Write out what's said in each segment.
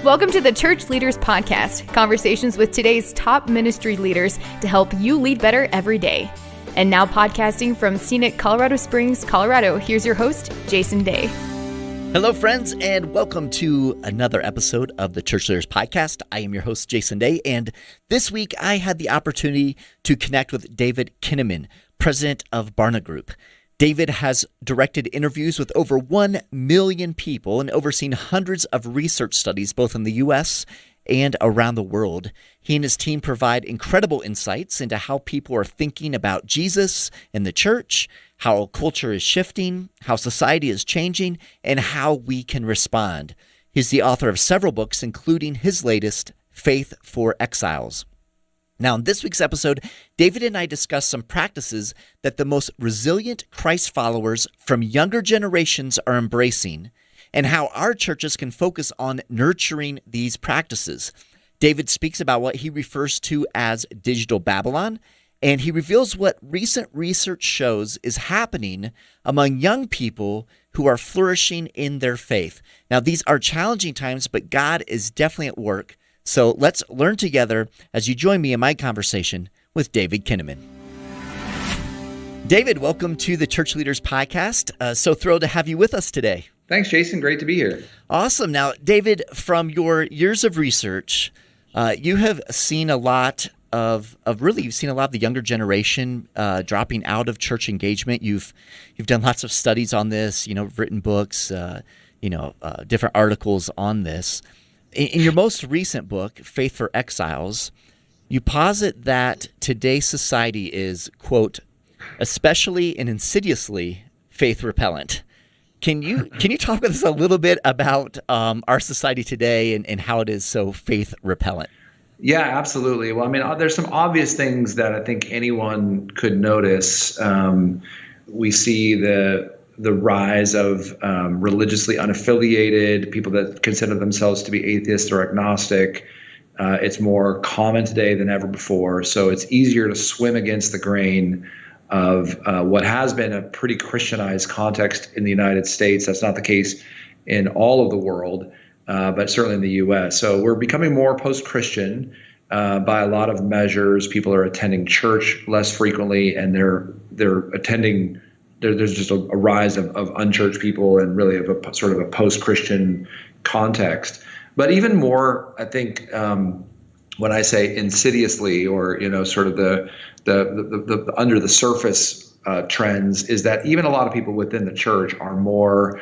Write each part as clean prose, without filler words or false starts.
Welcome to the Church Leaders Podcast, conversations with today's top ministry leaders to help you lead better every day. And now podcasting from scenic Colorado Springs, Colorado, here's your host, Jason Day. Hello, friends, and welcome to another episode of the Church Leaders Podcast. I am your host, Jason Day, and this week I had the opportunity to connect with David Kinnaman, president of Barna Group. David has directed interviews with over 1 million people and overseen hundreds of research studies both in the U.S. and around the world. He and his team provide incredible insights into how people are thinking about Jesus and the church, how culture is shifting, how society is changing, and how we can respond. He's the author of several books, including his latest, Faith for Exiles. Now, in this week's episode, David and I discuss some practices that the most resilient Christ followers from younger generations are embracing, and how our churches can focus on nurturing these practices. David speaks about what he refers to as digital Babylon, and he reveals what recent research shows is happening among young people who are flourishing in their faith. Now, these are challenging times, but God is definitely at work. So let's learn together as you join me in my conversation with David Kinnaman. David, welcome to the Church Leaders Podcast. So thrilled to have you with us today. Thanks, Jason. Great to be here. Awesome. Now, David, from your years of research, you have seen a lot of you've seen a lot of the younger generation dropping out of church engagement. You've done lots of studies on this, written books, different articles on this. In your most recent book, Faith for Exiles, you posit that today's society is, quote, especially and insidiously faith repellent. Can you talk with us a little bit about our society today and how it is so faith repellent? Yeah, absolutely. Well, there's some obvious things that I think anyone could notice. We see the rise of religiously unaffiliated people that consider themselves to be atheist or agnostic. It's more common today than ever before. So it's easier to swim against the grain of what has been a pretty Christianized context in the United States. That's not the case in all of the world, but certainly in the U.S. So we're becoming more post-Christian by a lot of measures. People are attending church less frequently, and they're attending. There's just a rise of unchurched people and really of a sort of a post-Christian context. But even more, I think, when I say insidiously or sort of the under the surface trends, is that even a lot of people within the church are more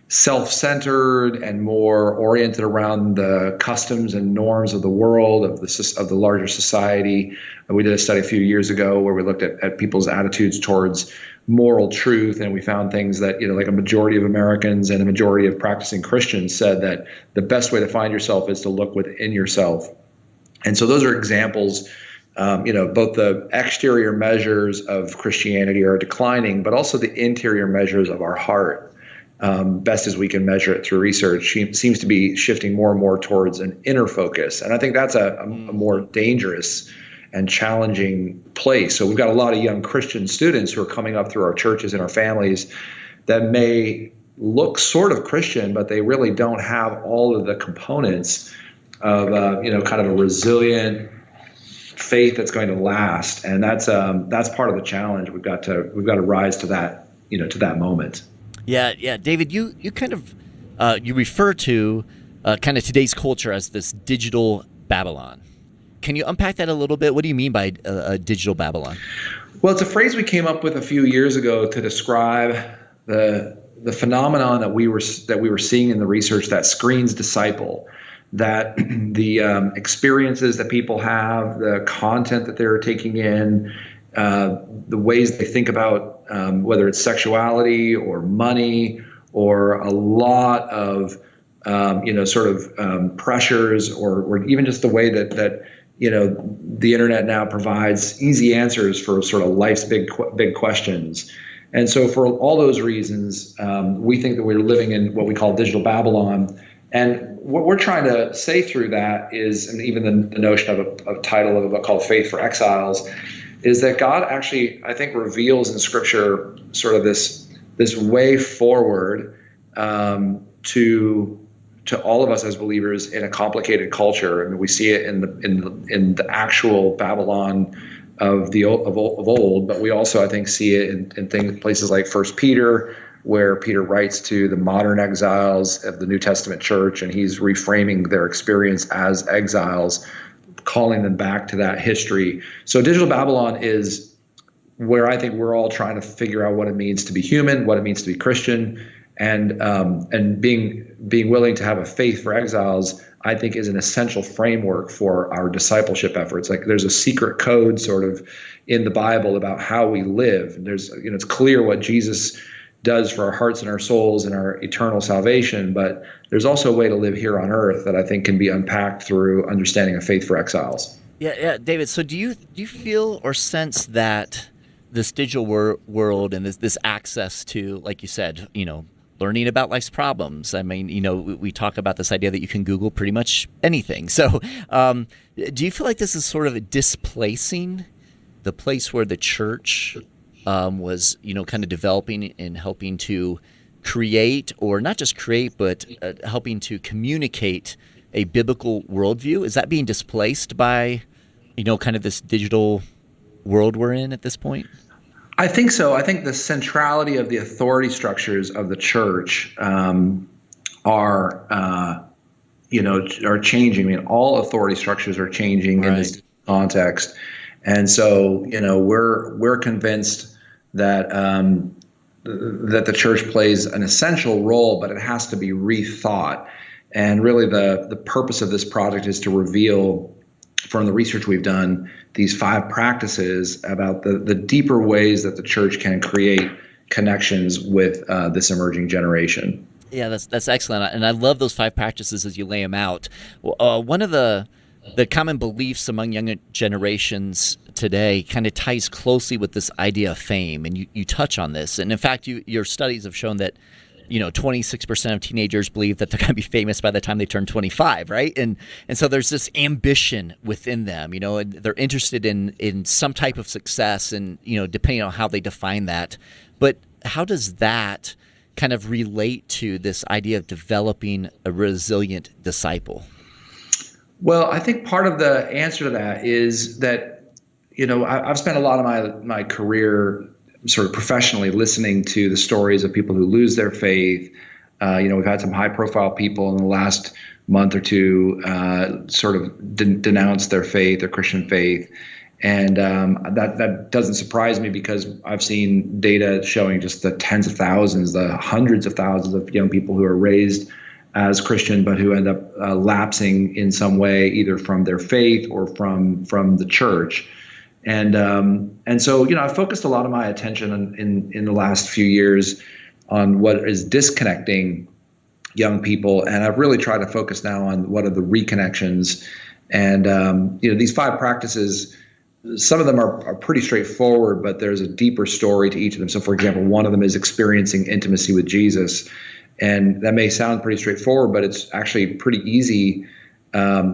self-centered and more oriented around the customs and norms of the world, of the larger society. We did a study a few years ago where we looked at people's attitudes towards moral truth, and we found things that, like a majority of Americans and a majority of practicing Christians said that the best way to find yourself is to look within yourself. And so those are examples. Both the exterior measures of Christianity are declining, but also the interior measures of our heart, best as we can measure it through research, seems to be shifting more and more towards an inner focus. And I think that's a more dangerous and challenging place. So we've got a lot of young Christian students who are coming up through our churches and our families that may look sort of Christian, but they really don't have all of the components of kind of a resilient faith that's going to last. And that's part of the challenge. We've got to rise to that, to that moment. Yeah, David, you kind of you refer to kind of today's culture as this digital Babylon. Can you unpack that a little bit? What do you mean by digital Babylon? Well, it's a phrase we came up with a few years ago to describe the phenomenon that we were seeing in the research that screens disciple, that the experiences that people have, the content that they're taking in, the ways they think about whether it's sexuality or money or a lot of pressures or even just the way that the internet now provides easy answers for sort of life's big questions. And so for all those reasons, we think that we're living in what we call digital Babylon. And what we're trying to say through that is, and even the notion of a title of a book called Faith for Exiles, is that God actually, I think, reveals in Scripture sort of this way forward to to all of us as believers in a complicated culture. I mean, we see it in the actual Babylon of old, but we also, I think, see it in places like First Peter, where Peter writes to the modern exiles of the New Testament church, and he's reframing their experience as exiles, calling them back to that history. So digital Babylon is where I think we're all trying to figure out what it means to be human, what it means to be Christian, and being willing to have a faith for exiles, I think, is an essential framework for our discipleship efforts. Like, there's a secret code sort of in the Bible about how we live. There's, it's clear what Jesus does for our hearts and our souls and our eternal salvation, but there's also a way to live here on earth that I think can be unpacked through understanding a faith for exiles. Yeah, David. So do you feel or sense that this digital world and this access to, like you said, learning about life's problems. I mean, we talk about this idea that you can Google pretty much anything. So do you feel like this is sort of displacing the place where the church was, kind of developing and helping to create, or not just create, but helping to communicate a biblical worldview? Is that being displaced by, kind of this digital world we're in at this point? I think so. I think the centrality of the authority structures of the church are changing. I mean, all authority structures are changing in this context, and so we're convinced that that the church plays an essential role, but it has to be rethought. And really, the purpose of this project is to reveal, from the research we've done, these 5 practices about the deeper ways that the church can create connections with this emerging generation. Yeah, that's excellent. And I love those 5 practices as you lay them out. One of the common beliefs among younger generations today kind of ties closely with this idea of fame. And you touch on this. And in fact, your studies have shown that 26% of teenagers believe that they're going to be famous by the time they turn 25, right? And so there's this ambition within them, and they're interested in some type of success, and, depending on how they define that. But how does that kind of relate to this idea of developing a resilient disciple? Well, I think part of the answer to that is that, I've spent a lot of my career sort of professionally listening to the stories of people who lose their faith. We've had some high profile people in the last month or two sort of denounce their faith, their Christian faith. And that doesn't surprise me, because I've seen data showing just the tens of thousands, the hundreds of thousands of young people who are raised as Christian, but who end up lapsing in some way, either from their faith or from the church. And so, I've focused a lot of my attention in the last few years on what is disconnecting young people. And I've really tried to focus now on what are the reconnections. And, these 5 practices, some of them are pretty straightforward, but there's a deeper story to each of them. So, for example, one of them is experiencing intimacy with Jesus. And that may sound pretty straightforward, but it's actually pretty easy.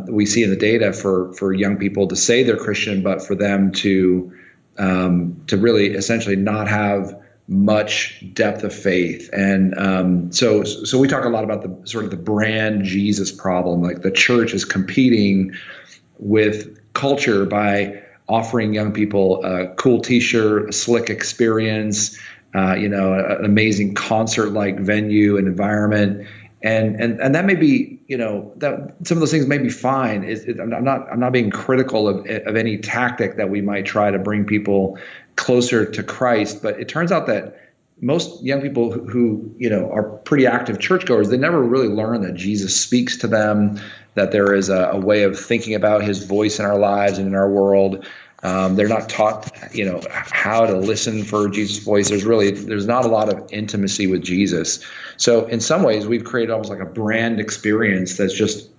We see in the data for young people to say they're Christian, but for them to really essentially not have much depth of faith. And so we talk a lot about the sort of the brand Jesus problem. Like, the church is competing with culture by offering young people a cool T-shirt, a slick experience, an amazing concert-like venue and environment. And that may be, that some of those things may be fine. I'm not being critical of any tactic that we might try to bring people closer to Christ, but it turns out that most young people who are pretty active churchgoers, they never really learn that Jesus speaks to them, that there is a way of thinking about his voice in our lives and in our world. They're not taught, how to listen for Jesus' voice. There's not a lot of intimacy with Jesus. So in some ways, we've created almost like a brand experience that's just,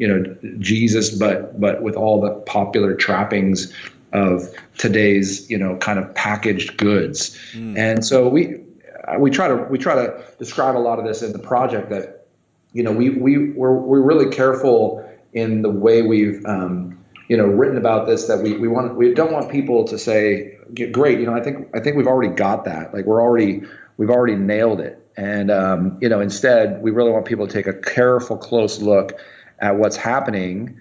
Jesus, but with all the popular trappings of today's, kind of packaged goods. And so we try to describe a lot of this in the project, that, we're really careful in the way we've written about this, that we don't want people to say, great, I think we've already got that. Like, we've already nailed it. And, instead, we really want people to take a careful, close look at what's happening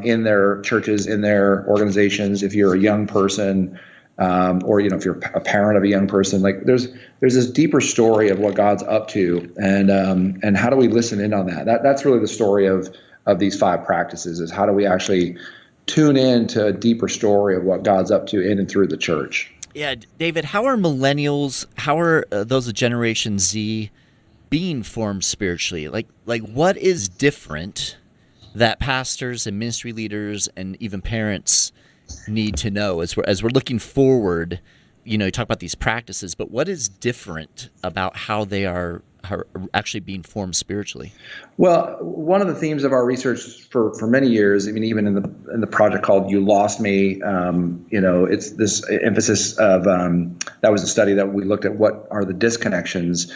in their churches, in their organizations. If you're a young person, or if you're a parent of a young person, like there's this deeper story of what God's up to, and how do we listen in on that? That's really the story of these 5 practices, is how do we actually tune in to a deeper story of what God's up to in and through the church. Yeah, David, how are millennials, how are those of Generation Z being formed spiritually? Like what is different that pastors and ministry leaders and even parents need to know as we're looking forward? You talk about these practices, but what is different about how they are actually being formed spiritually? Well, one of the themes of our research for many years, I mean, even in the project called "You Lost Me," it's this emphasis of that was a study that we looked at what are the disconnections.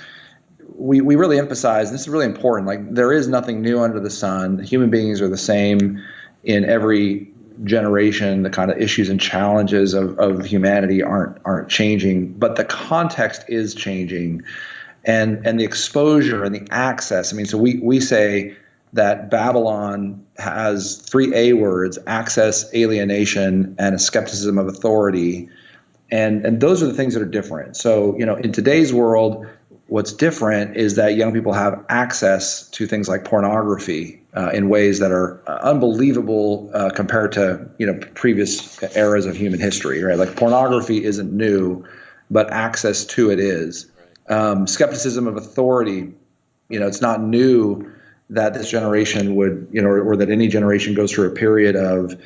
We really emphasize, this is really important, like there is nothing new under the sun. Human beings are the same in every generation. The kind of issues and challenges of humanity aren't changing, but the context is changing. And the exposure and the access. I mean, so we say that Babylon has 3 A words: access, alienation, and a skepticism of authority. And those are the things that are different. So, in today's world, what's different is that young people have access to things like pornography in ways that are unbelievable compared to, previous eras of human history, right? Like pornography isn't new, but access to it is. Skepticism of authority, it's not new that this generation would, or that any generation goes through a period of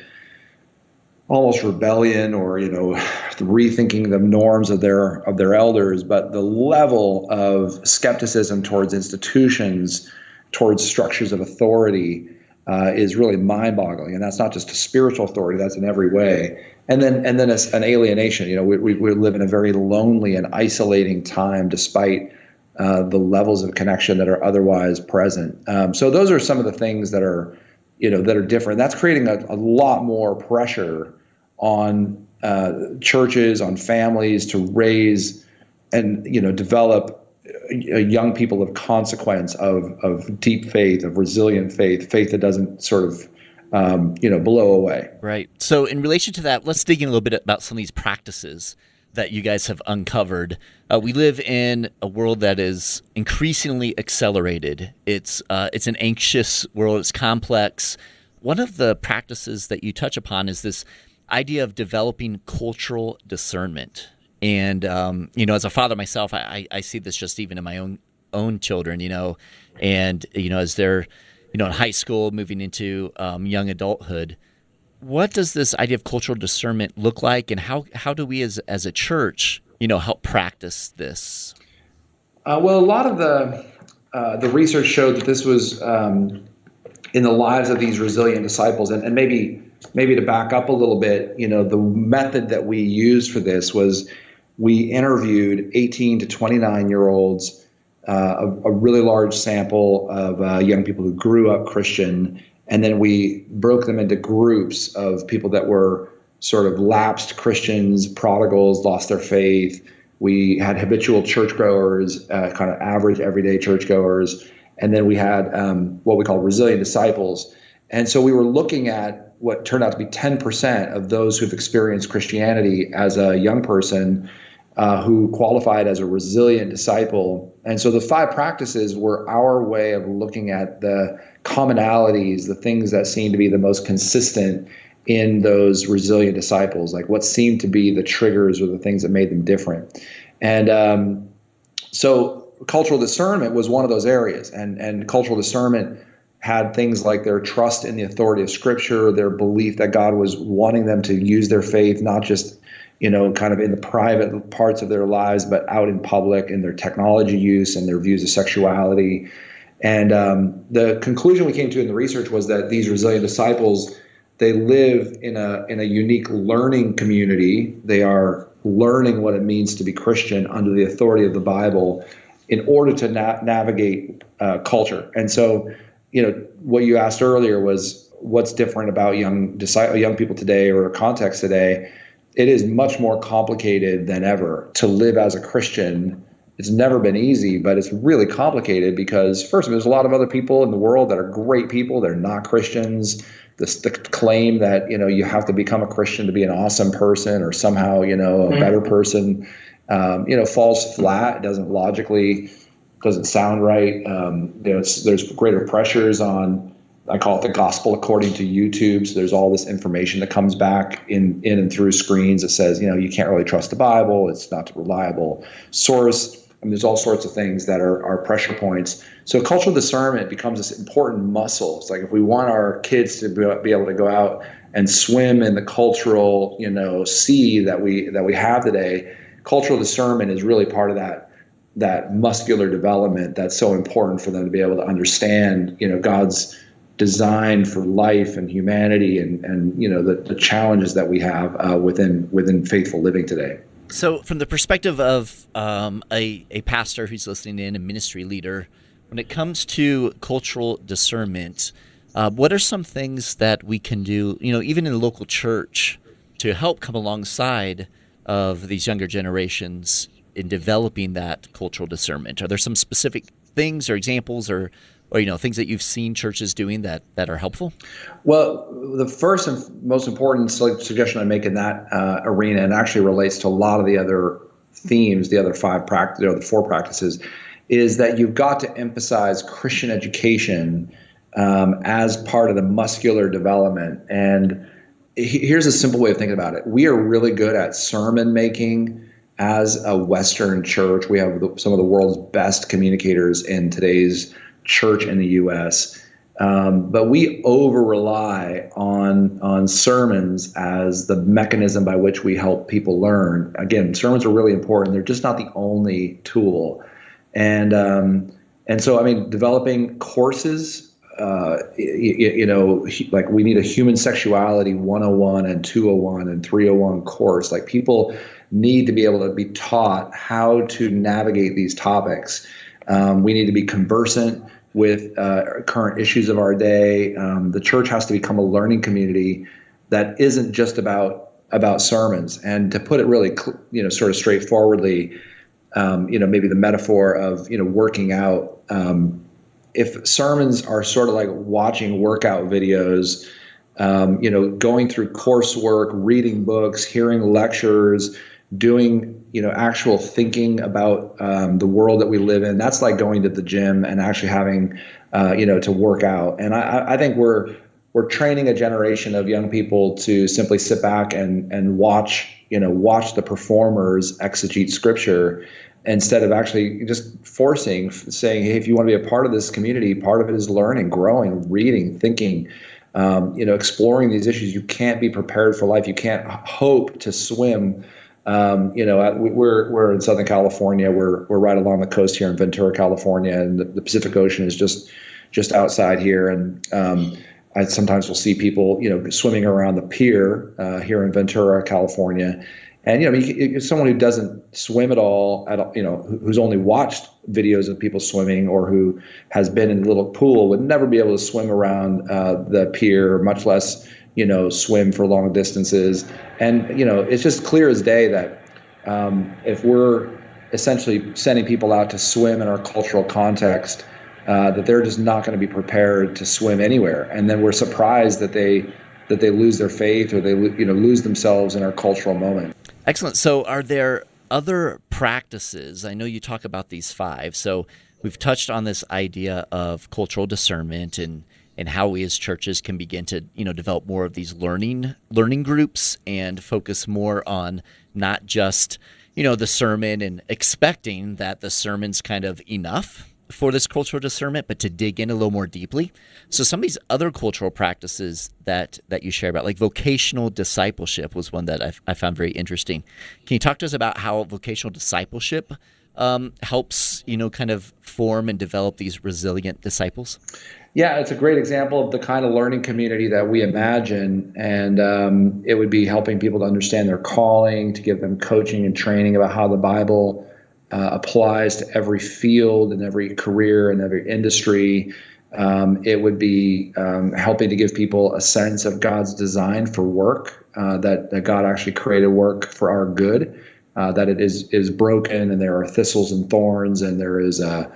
almost rebellion or, rethinking the norms of their elders. But the level of skepticism towards institutions, towards structures of authority, is really mind-boggling. And that's not just a spiritual authority; that's in every way. And then an alienation. We live in a very lonely and isolating time, despite the levels of connection that are otherwise present. So those are some of the things that are, that are different. That's creating a lot more pressure on churches, on families to raise and develop young people of consequence, of deep faith, of resilient faith that doesn't sort of blow away. Right. So in relation to that, let's dig in a little bit about some of these practices that you guys have uncovered. We live in a world that is increasingly accelerated. It's an anxious world. It's complex. One of the practices that you touch upon is this idea of developing cultural discernment. And, as a father myself, I see this just even in my own children, and, as they're, in high school, moving into young adulthood. What does this idea of cultural discernment look like, and how do we as a church, help practice this? Well, a lot of the research showed that this was in the lives of these resilient disciples, and maybe to back up a little bit, the method that we used for this was we interviewed 18 to 29-year-olds, a really large sample of young people who grew up Christian, and then we broke them into groups of people that were sort of lapsed Christians, prodigals, lost their faith. We had habitual churchgoers, kind of average everyday churchgoers, and then we had what we call resilient disciples. And so we were looking at what turned out to be 10% of those who've experienced Christianity as a young person who qualified as a resilient disciple. And so the 5 practices were our way of looking at the commonalities, the things that seemed to be the most consistent in those resilient disciples, like what seemed to be the triggers or the things that made them different. And so cultural discernment was one of those areas. And cultural discernment had things like their trust in the authority of Scripture, their belief that God was wanting them to use their faith, not just kind of in the private parts of their lives, but out in public, in their technology use and their views of sexuality. And the conclusion we came to in the research was that these resilient disciples, they live in a unique learning community. They are learning what it means to be Christian under the authority of the Bible in order to navigate culture. And so, what you asked earlier was what's different about young people today or context today. It is much more complicated than ever to live as a Christian it's never been easy, but it's really complicated because first, there's a lot of other people in the world that are great people. They're not Christians. The claim that, you have to become a Christian to be an awesome person or somehow, a better person, falls flat. It doesn't sound right. There's greater pressures on, I call it the gospel according to YouTube. So there's all this information that comes back in and through screens that says, you can't really trust the Bible. It's not a reliable source. There's all sorts of things that are pressure points. So cultural discernment becomes this important muscle. It's like if we want our kids to be able to go out and swim in the cultural, sea that we have today, cultural discernment is really part of that muscular development that's so important for them to be able to understand, God's design for life and humanity and the challenges that we have within faithful living today. So from the perspective of a pastor who's listening in, a ministry leader, when it comes to cultural discernment, what are some things that we can do, even in the local church, to help come alongside of these younger generations in developing that cultural discernment? Are there some specific things or examples or things that you've seen churches doing that are helpful? Well, the first and most important suggestion I make in that arena, and actually relates to a lot of the other themes, the other the 4 practices, is that you've got to emphasize Christian education as part of the muscular development. And here's a simple way of thinking about it. We are really good at sermon making as a Western church. We have some of the world's best communicators in today's church in the U.S., but we over-rely on sermons as the mechanism by which we help people learn. Again, sermons are really important. They're just not the only tool. And so, developing courses, like we need a human sexuality 101 and 201 and 301 course. Like people need to be able to be taught how to navigate these topics. We need to be conversant with current issues of our day. The church has to become a learning community that isn't just about sermons. And to put it really, sort of straightforwardly, maybe the metaphor of, working out. If sermons are sort of like watching workout videos, going through coursework, reading books, hearing lectures, doing actual thinking about the world that we live in, that's like going to the gym and actually having to work out. And I think we're training a generation of young people to simply sit back and watch the performers exegete scripture, instead of actually just saying, hey, if you want to be a part of this community, part of it is learning, growing, reading, thinking, exploring these issues. You can't be prepared for life. You can't hope to swim. We're in Southern California. We're right along the coast here in Ventura, California, and the Pacific Ocean is just outside here. And I sometimes will see people, swimming around the pier here in Ventura, California. And someone who doesn't swim at all, who's only watched videos of people swimming or who has been in a little pool would never be able to swim around the pier, much less swim for long distances. And, it's just clear as day that if we're essentially sending people out to swim in our cultural context, that they're just not going to be prepared to swim anywhere. And then we're surprised that they lose their faith or they lose themselves in our cultural moment. Excellent. So are there other practices? I know you talk about these 5. So we've touched on this idea of cultural discernment and how we as churches can begin to, develop more of these learning groups and focus more on not just, the sermon and expecting that the sermon's kind of enough for this cultural discernment, but to dig in a little more deeply. So some of these other cultural practices that you share about, like vocational discipleship was one that I found very interesting. Can you talk to us about how vocational discipleship helps, kind of form and develop these resilient disciples? Yeah, it's a great example of the kind of learning community that we imagine. And it would be helping people to understand their calling, to give them coaching and training about how the Bible applies to every field and every career and every industry. It would be helping to give people a sense of God's design for work, that God actually created work for our good. that it is broken, and there are thistles and thorns, and there is a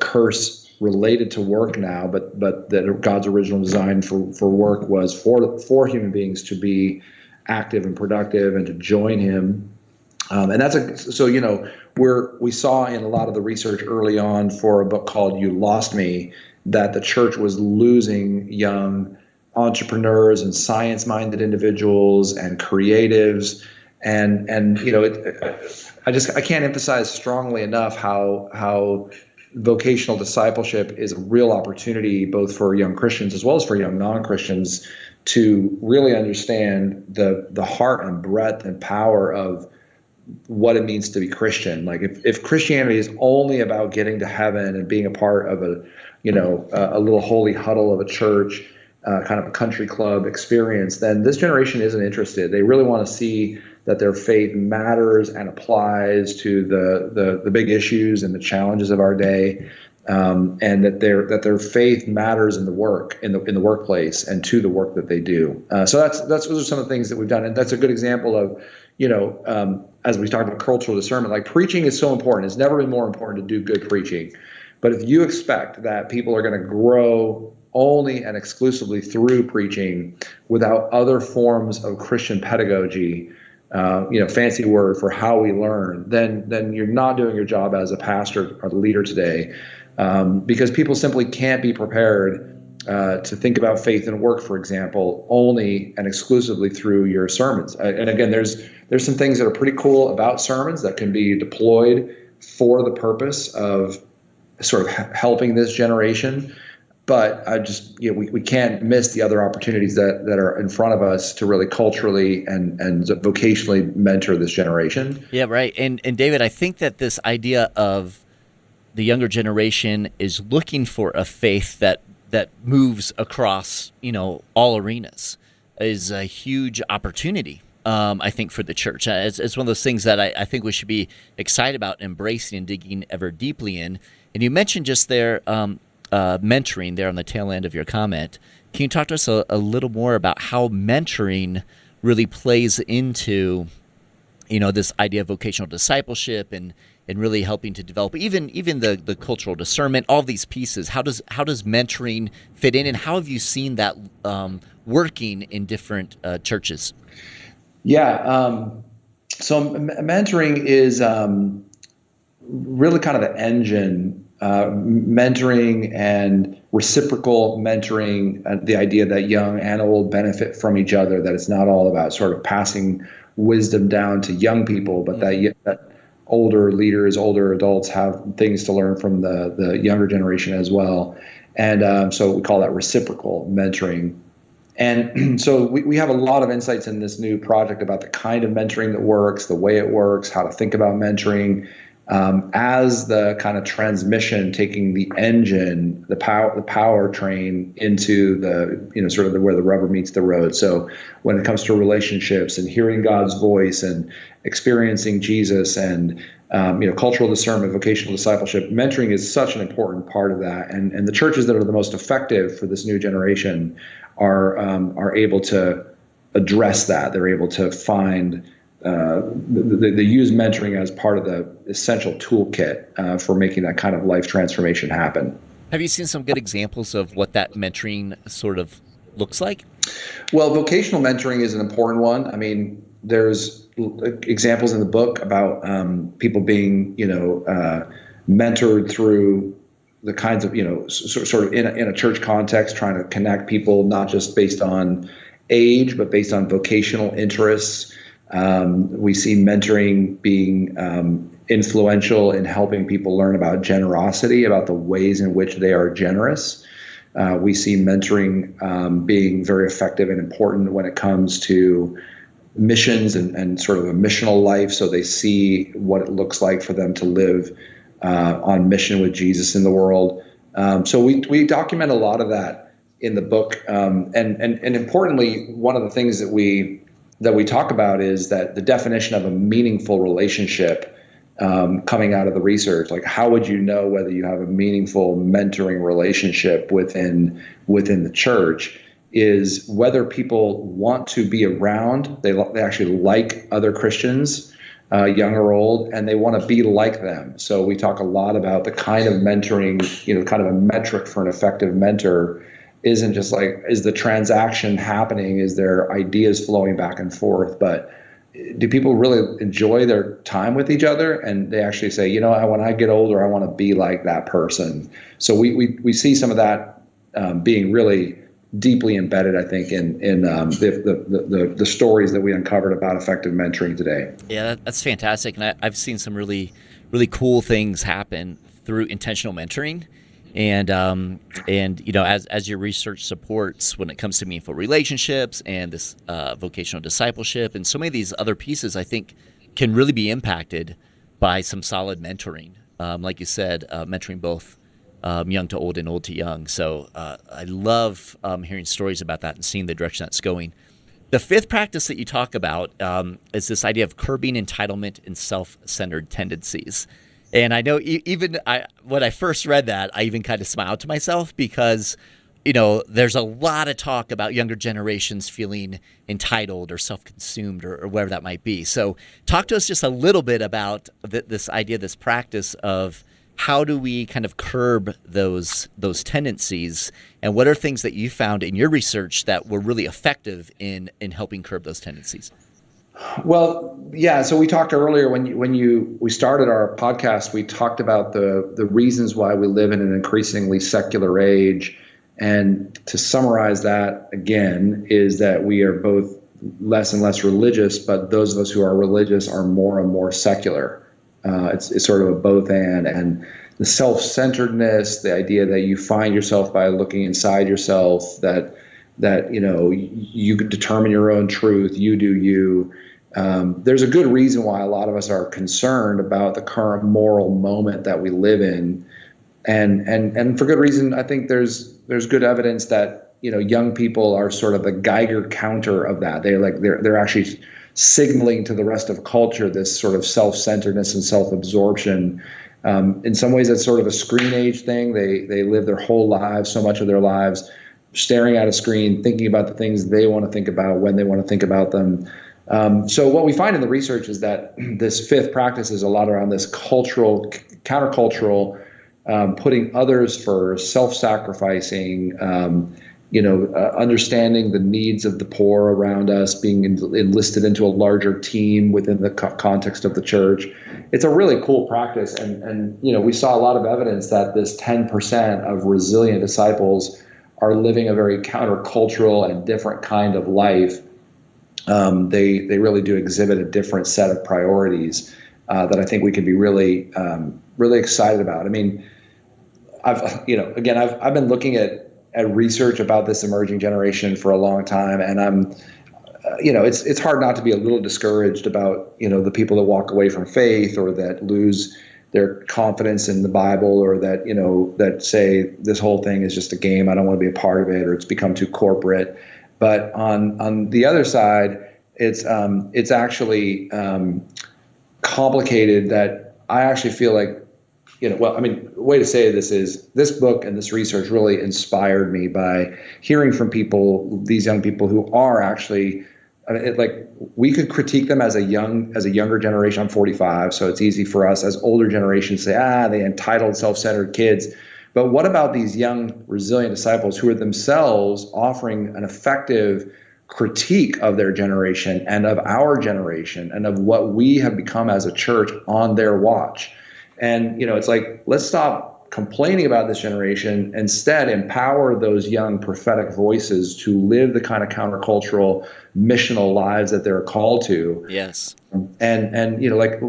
curse related to work now, but that God's original design for work was for human beings to be active and productive and to join Him. And we saw in a lot of the research early on for a book called You Lost Me that the church was losing young entrepreneurs and science-minded individuals and creatives, and I can't emphasize strongly enough how vocational discipleship is a real opportunity both for young Christians as well as for young non-Christians to really understand the heart and breadth and power of what it means to be Christian. Like if Christianity is only about getting to heaven and being a part of a little holy huddle of a church, kind of a country club experience, then this generation isn't interested. They really want to see that their faith matters and applies to the big issues and the challenges of our day, and that their faith matters in the workplace and to the work that they do. So those are some of the things that we've done, and that's a good example of as we talk about cultural discernment. Like, preaching is so important. It's never been more important to do good preaching. But if you expect that people are going to grow only and exclusively through preaching without other forms of Christian pedagogy, fancy word for how we learn, then you're not doing your job as a pastor or leader today, because people simply can't be prepared to think about faith and work, for example, only and exclusively through your sermons. And again, there's some things that are pretty cool about sermons that can be deployed for the purpose of sort of helping this generation. But we can't miss the other opportunities that are in front of us to really culturally and vocationally mentor this generation. Yeah, right. And David, I think that this idea of the younger generation is looking for a faith that moves across, all arenas is a huge opportunity, I think, for the church. It's one of those things that I think we should be excited about embracing and digging ever deeply in. And you mentioned just there mentoring there on the tail end of your comment. Can you talk to us a little more about how mentoring really plays into, this idea of vocational discipleship and really helping to develop even the cultural discernment, all these pieces? How does mentoring fit in, and how have you seen that working in different churches? Yeah. So mentoring is really kind of the engine. Mentoring and reciprocal mentoring, the idea that young and old benefit from each other, that it's not all about sort of passing wisdom down to young people, but that older leaders, older adults have things to learn from the younger generation as well. And so we call that reciprocal mentoring. And so we have a lot of insights in this new project about the kind of mentoring that works, the way it works, how to think about mentoring, as the kind of transmission, taking the engine, the power train into the, sort of where the rubber meets the road. So when it comes to relationships and hearing God's voice and experiencing Jesus and, cultural discernment, vocational discipleship, mentoring is such an important part of that. And the churches that are the most effective for this new generation are able to address that. They're able to find they use mentoring as part of the essential toolkit for making that kind of life transformation happen. Have you seen some good examples of what that mentoring sort of looks like? Well, vocational mentoring is an important one. I mean, there's examples in the book about people being, mentored through the kinds of, sort of in a church context, trying to connect people, not just based on age, but based on vocational interests. We see mentoring being influential in helping people learn about generosity, about the ways in which they are generous. We see mentoring being very effective and important when it comes to missions and sort of a missional life, so they see what it looks like for them to live on mission with Jesus in the world. So we document a lot of that in the book, and importantly, one of the things that we talk about is that the definition of a meaningful relationship, coming out of the research, like how would you know whether you have a meaningful mentoring relationship within the church, is whether people want to be around, they actually like other Christians, young or old, and they want to be like them. So we talk a lot about the kind of mentoring, kind of a metric for an effective mentor isn't just like, is the transaction happening? Is there ideas flowing back and forth? But do people really enjoy their time with each other? And they actually say, when I get older, I want to be like that person. So we see some of that being really deeply embedded, I think, in the stories that we uncovered about effective mentoring today. Yeah, that's fantastic. And I've seen some really, really cool things happen through intentional mentoring. And as your research supports when it comes to meaningful relationships and this vocational discipleship and so many of these other pieces, I think can really be impacted by some solid mentoring. Like you said, mentoring both young to old and old to young. So I love hearing stories about that and seeing the direction that's going. The fifth practice that you talk about is this idea of curbing entitlement and self-centered tendencies. And I know when I first read that, I even kind of smiled to myself because, there's a lot of talk about younger generations feeling entitled or self-consumed or whatever that might be. So talk to us just a little bit about this idea, this practice of how do we kind of curb those tendencies, and what are things that you found in your research that were really effective in helping curb those tendencies? Well, yeah. So we talked earlier when we started our podcast, we talked about the reasons why we live in an increasingly secular age. And to summarize that again is that we are both less and less religious, but those of us who are religious are more and more secular. It's sort of a both and the self-centeredness, the idea that you find yourself by looking inside yourself, that you determine your own truth, you do you. There's a good reason why a lot of us are concerned about the current moral moment that we live in, and for good reason. I think there's good evidence that young people are sort of the Geiger counter of that. They're actually signaling to the rest of culture this sort of self-centeredness and self-absorption. In some ways, it's sort of a screen age thing. They live their whole lives, so much of their lives, staring at a screen, thinking about the things they want to think about when they want to think about them. So what we find in the research is that this fifth practice is a lot around this countercultural, putting others first, self-sacrificing, understanding the needs of the poor around us, being enlisted into a larger team within the context of the church. It's a really cool practice. And we saw a lot of evidence that this 10% of resilient disciples are living a very countercultural and different kind of life. They really do exhibit a different set of priorities that I think we can be really, really excited about. I mean, I've been looking at research about this emerging generation for a long time, and I'm, it's hard not to be a little discouraged about, the people that walk away from faith or that lose their confidence in the Bible, or that, that say this whole thing is just a game, I don't want to be a part of it, or it's become too corporate. But on the other side, it's actually complicated. That I actually feel like, the way to say this is this book and this research really inspired me by hearing from people, these young people who are actually, we could critique them as a younger generation. I'm 45, so it's easy for us as older generations to say, they entitled, self-centered kids. But what about these young, resilient disciples who are themselves offering an effective critique of their generation and of our generation and of what we have become as a church on their watch? And, it's like, let's stop complaining about this generation, instead empower those young prophetic voices to live the kind of countercultural, missional lives that they're called to. Yes. And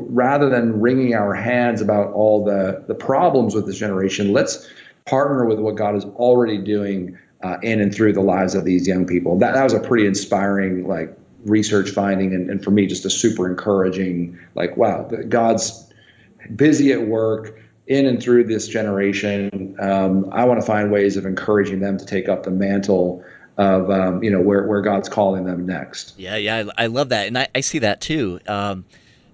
rather than wringing our hands about all the problems with this generation, let's partner with what God is already doing in and through the lives of these young people. That was a pretty inspiring, research finding, and for me, just a super encouraging, wow, God's busy at work in and through this generation. I want to find ways of encouraging them to take up the mantle of, where God's calling them next. Yeah, I love that. And I see that too.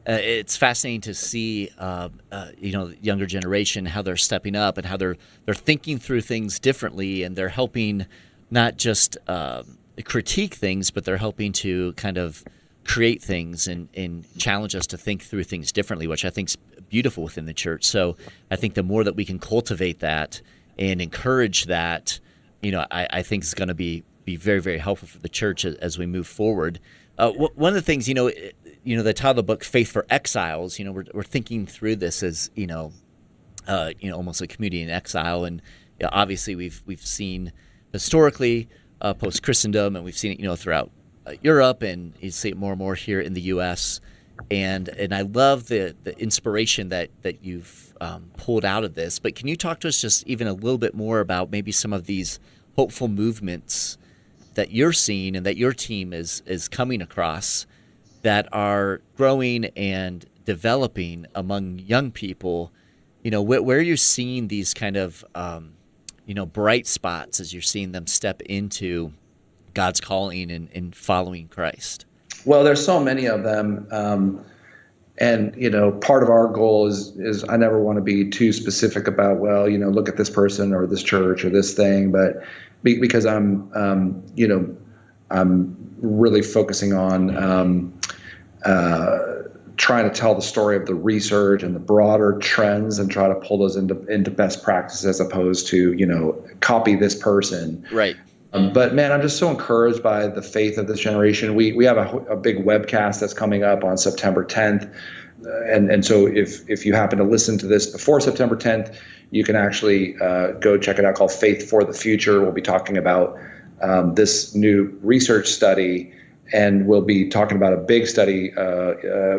It's fascinating to see, the younger generation, how they're stepping up and how they're thinking through things differently, and they're helping not just critique things, but they're helping to kind of create things and challenge us to think through things differently, which I think is beautiful within the church. So I think the more that we can cultivate that and encourage that, I think is going to be very, very helpful for the church as we move forward. One of the things, the title of the book, Faith for Exiles, we're thinking through this as, almost a community in exile. And obviously we've seen historically post-Christendom, and we've seen it, throughout Europe, and you see it more and more here in the U.S. And I love the inspiration that you've pulled out of this. But can you talk to us just even a little bit more about maybe some of these hopeful movements that you're seeing and that your team is coming across that are growing and developing among young people? Where you're seeing these kind of bright spots as you're seeing them step into God's calling and following Christ? Well, there's so many of them. And part of our goal is I never want to be too specific about, look at this person or this church or this thing, but because I'm really focusing on trying to tell the story of the research and the broader trends and try to pull those into best practices as opposed to, copy this person. Right. But man, I'm just so encouraged by the faith of this generation. We have a big webcast that's coming up on September 10th. And so if you happen to listen to this before September 10th, you can actually go check it out, called Faith for the Future. We'll be talking about this new research study, and we'll be talking about a big study,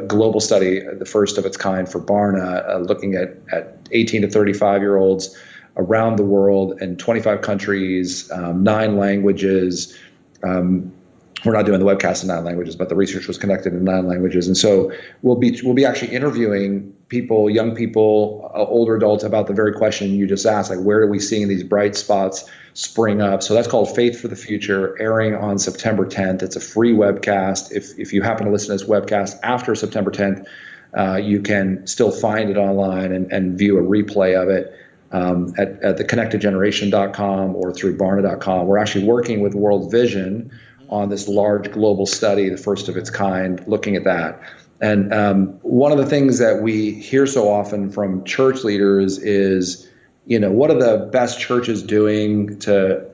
global study, the first of its kind for Barna, looking at 18 to 35-year-olds around the world in 25 countries, 9 languages. We're not doing the webcast in 9 languages, but the research was conducted in 9 languages. And so we'll be actually interviewing people, young people, older adults, about the very question you just asked, like, where are we seeing these bright spots spring up? So that's called Faith for the Future, airing on September 10th. It's a free webcast. If you happen to listen to this webcast after September 10th, you can still find it online and view a replay of it at the ConnectedGeneration.com or through Barna.com. We're actually working with World Vision on this large global study, the first of its kind, looking at that. And one of the things that we hear so often from church leaders is, what are the best churches doing to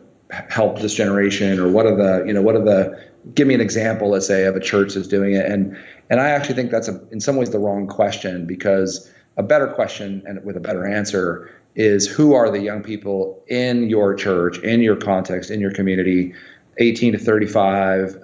help this generation? Or what are the give me an example, let's say, of a church that's doing it. And I actually think that's in some ways the wrong question, because a better question, and with a better answer, is who are the young people in your church, in your context, in your community, 18 to 35,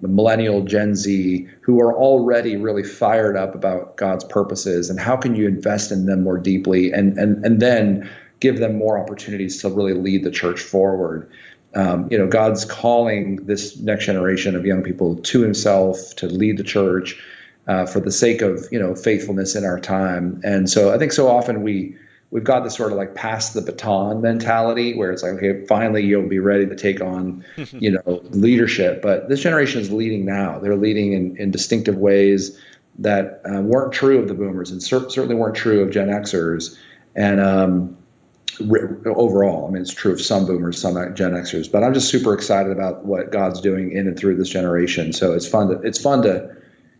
millennial, Gen Z, who are already really fired up about God's purposes, and how can you invest in them more deeply and then give them more opportunities to really lead the church forward. God's calling this next generation of young people to himself, to lead the church for the sake of, faithfulness in our time. And so I think so often we've got this sort of like pass the baton mentality where it's like, okay, finally you'll be ready to take on, leadership. But this generation is leading now. They're leading in distinctive ways that weren't true of the boomers, and certainly weren't true of Gen Xers. And overall, I mean, it's true of some boomers, some Gen Xers. But I'm just super excited about what God's doing in and through this generation. So it's fun to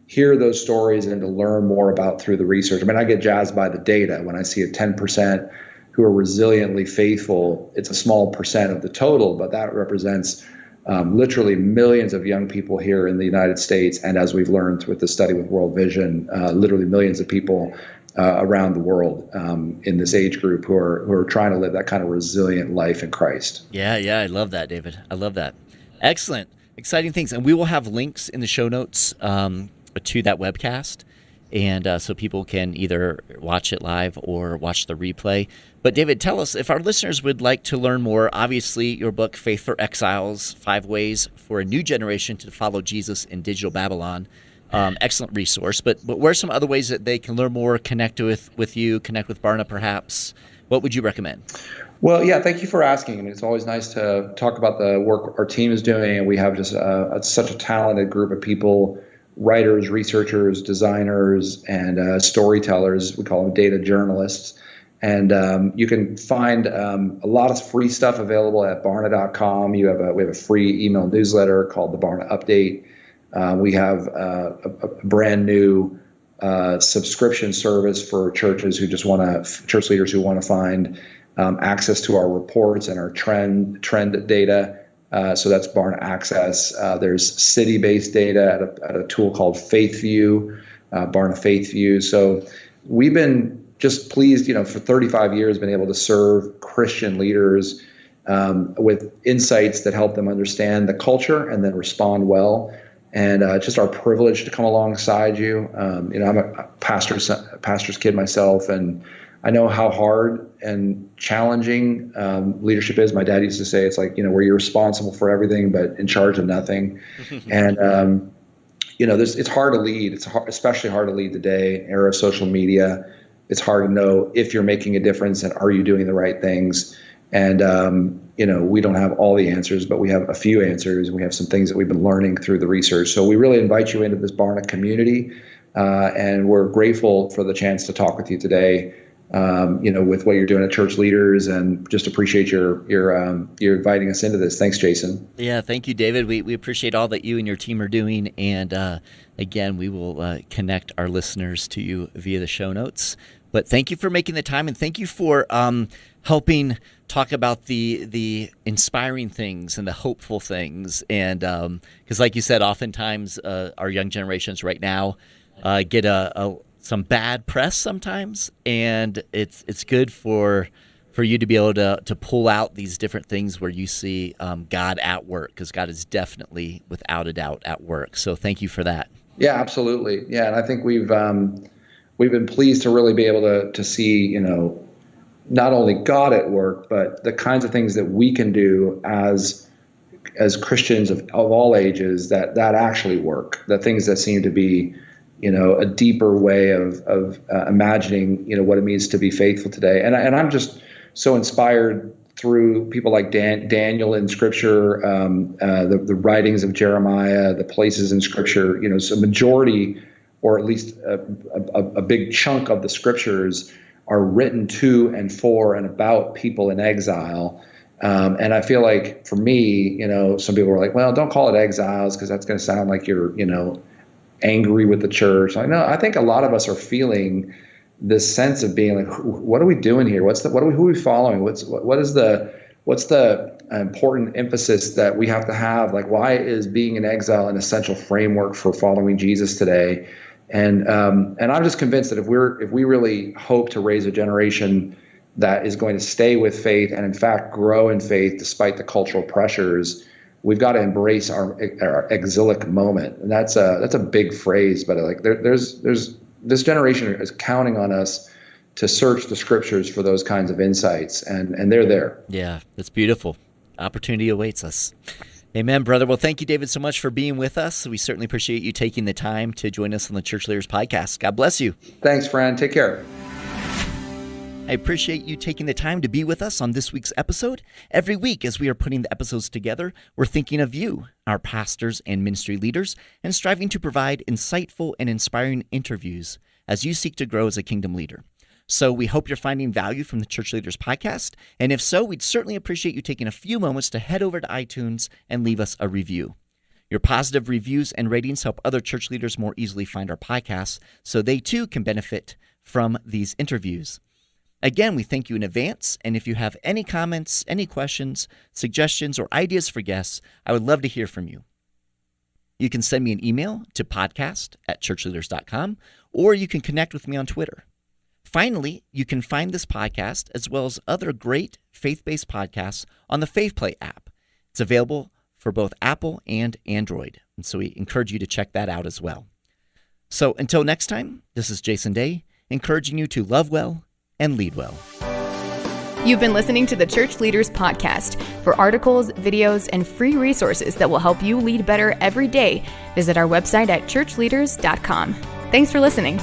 hear those stories and to learn more about through the research. I mean, I get jazzed by the data. When I see a 10% who are resiliently faithful, it's a small percent of the total, but that represents literally millions of young people here in the United States. And as we've learned with the study with World Vision, literally millions of people around the world in this age group who are trying to live that kind of resilient life in Christ. Yeah, I love that, David. I love that. Excellent. Exciting things. And we will have links in the show notes to that webcast, and so people can either watch it live or watch the replay. But David, tell us, if our listeners would like to learn more, obviously your book, Faith for Exiles, 5 Ways for a New Generation to Follow Jesus in Digital Babylon, excellent resource. But where are some other ways that they can learn more, connect with you, connect with Barna perhaps? What would you recommend? Well, yeah, thank you for asking. And it's always nice to talk about the work our team is doing. And we have just such a talented group of people, writers, researchers, designers, and storytellers. We call them data journalists. And you can find a lot of free stuff available at Barna.com. We have a free email newsletter called the Barna Update. We have a brand new subscription service for churches who just church leaders who want to find access to our reports and our trend data. So that's Barna Access. There's city-based data at a tool called FaithView, Barna FaithView. So we've been just pleased, for 35 years, been able to serve Christian leaders with insights that help them understand the culture and then respond well. And just our privilege to come alongside you. I'm a pastor's kid myself, and I know how hard and challenging leadership is. My dad used to say it's like, where you're responsible for everything but in charge of nothing. And it's hard to lead. It's especially hard to lead today, era of social media. It's hard to know if you're making a difference and are you doing the right things. And, we don't have all the answers, but we have a few answers, and we have some things that we've been learning through the research. So we really invite you into this Barna community, and we're grateful for the chance to talk with you today, with what you're doing at Church Leaders, and just appreciate your inviting us into this. Thanks, Jason. Yeah, thank you, David. We appreciate all that you and your team are doing, and again, we will connect our listeners to you via the show notes. But thank you for making the time, and thank you for helping talk about the inspiring things and the hopeful things. And because like you said, oftentimes our young generations right now get some bad press sometimes, and it's good for you to be able to pull out these different things where you see God at work, because God is definitely, without a doubt, at work. So thank you for that. Yeah, absolutely. Yeah, and I think we've been pleased to really be able to see, not only God at work, but the kinds of things that we can do as Christians of all ages that actually work. The things that seem to be, a deeper way of imagining, what it means to be faithful today. And I'm just so inspired through people like Daniel in Scripture, the writings of Jeremiah, the places in Scripture. So majority, or at least a big chunk of the Scriptures, are written to and for and about people in exile. And I feel like for me, some people were like, well, don't call it exiles because that's going to sound like you're, angry with the church. Like, no, I think a lot of us are feeling this sense of being like, what are we doing here? Who are we following? What's the important emphasis that we have to have? Like, why is being in exile an essential framework for following Jesus today? And I'm just convinced that if we really hope to raise a generation that is going to stay with faith and in fact grow in faith despite the cultural pressures, we've got to embrace our exilic moment. And that's a big phrase, but there's this generation is counting on us to search the Scriptures for those kinds of insights, and they're there. Yeah, that's beautiful. Opportunity awaits us. Amen, brother. Well, thank you, David, so much for being with us. We certainly appreciate you taking the time to join us on the Church Leaders podcast. God bless you. Thanks, friend. Take care. I appreciate you taking the time to be with us on this week's episode. Every week, as we are putting the episodes together, we're thinking of you, our pastors and ministry leaders, and striving to provide insightful and inspiring interviews as you seek to grow as a kingdom leader. So we hope you're finding value from the Church Leaders podcast, and if so, we'd certainly appreciate you taking a few moments to head over to iTunes and leave us a review. Your positive reviews and ratings help other church leaders more easily find our podcasts, so they too can benefit from these interviews. Again, we thank you in advance, and if you have any comments, any questions, suggestions, or ideas for guests, I would love to hear from you. You can send me an email to podcast@ChurchLeaders.com, or you can connect with me on Twitter. Finally, you can find this podcast as well as other great faith-based podcasts on the FaithPlay app. It's available for both Apple and Android, and so we encourage you to check that out as well. So until next time, this is Jason Day, encouraging you to love well and lead well. You've been listening to the Church Leaders Podcast. For articles, videos, and free resources that will help you lead better every day, visit our website at ChurchLeaders.com. Thanks for listening.